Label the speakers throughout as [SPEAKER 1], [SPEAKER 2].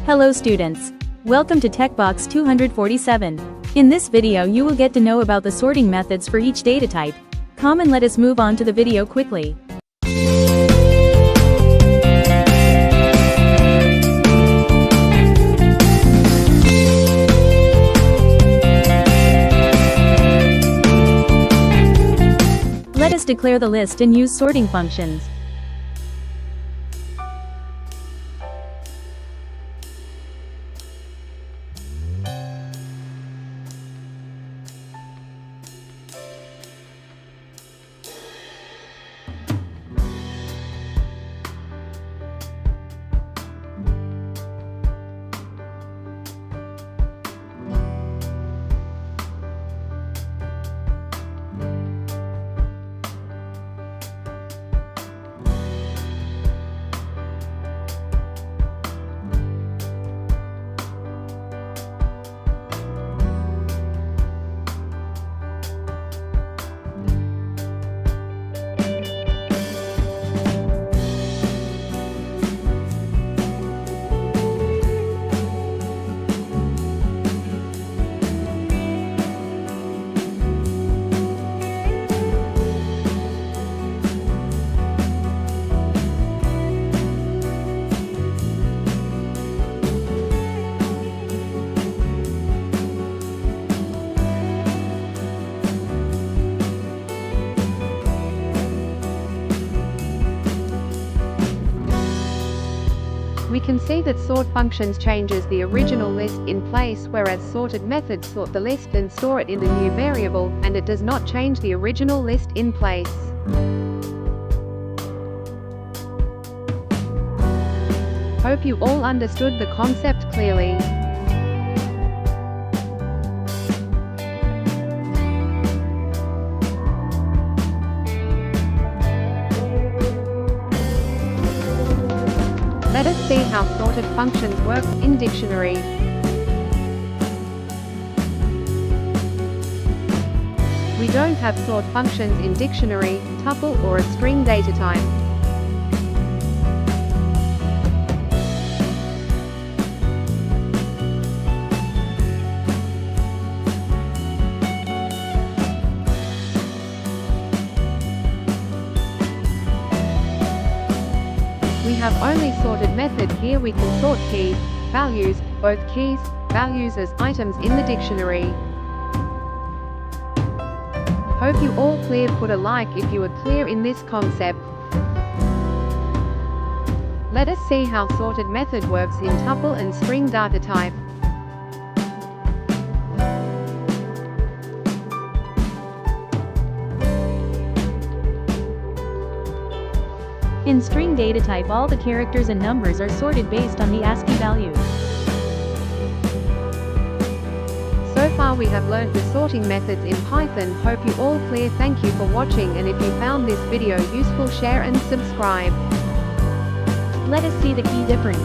[SPEAKER 1] Hello students. Welcome to Techbox 247. In this video you will get to know about the sorting methods for each data type. Come and let us move on to the video quickly. Let us declare the list and use sorting functions.
[SPEAKER 2] We can see that sort functions changes the original list in place, whereas sorted methods sort the list and store it in the new variable, and it does not change the original list in place. Hope you all understood the concept clearly. Let us see how sorted functions work in Dictionary. We don't have sort functions in Dictionary, Tuple, or a string data type. We have only sorted method. Here we can sort keys, values, both keys, values as items in the dictionary. Hope you all clear. Put a like if you are clear in this concept. Let us see how sorted method works in tuple and string data type.
[SPEAKER 1] In string data type, all the characters and numbers are sorted based on the ASCII value.
[SPEAKER 2] So far we have learned the sorting methods in Python. Hope you all clear. Thank you for watching, and if you found this video useful, share and subscribe.
[SPEAKER 1] Let us see the key difference.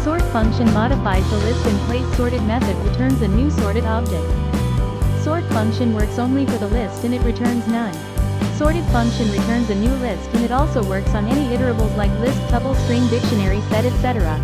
[SPEAKER 1] Sort function modifies the list in place. Sorted method returns a new sorted object. Sort function works only for the list and it returns none. Sorted function returns a new list, and it also works on any iterables like list, tuple, string, dictionary, set, etc.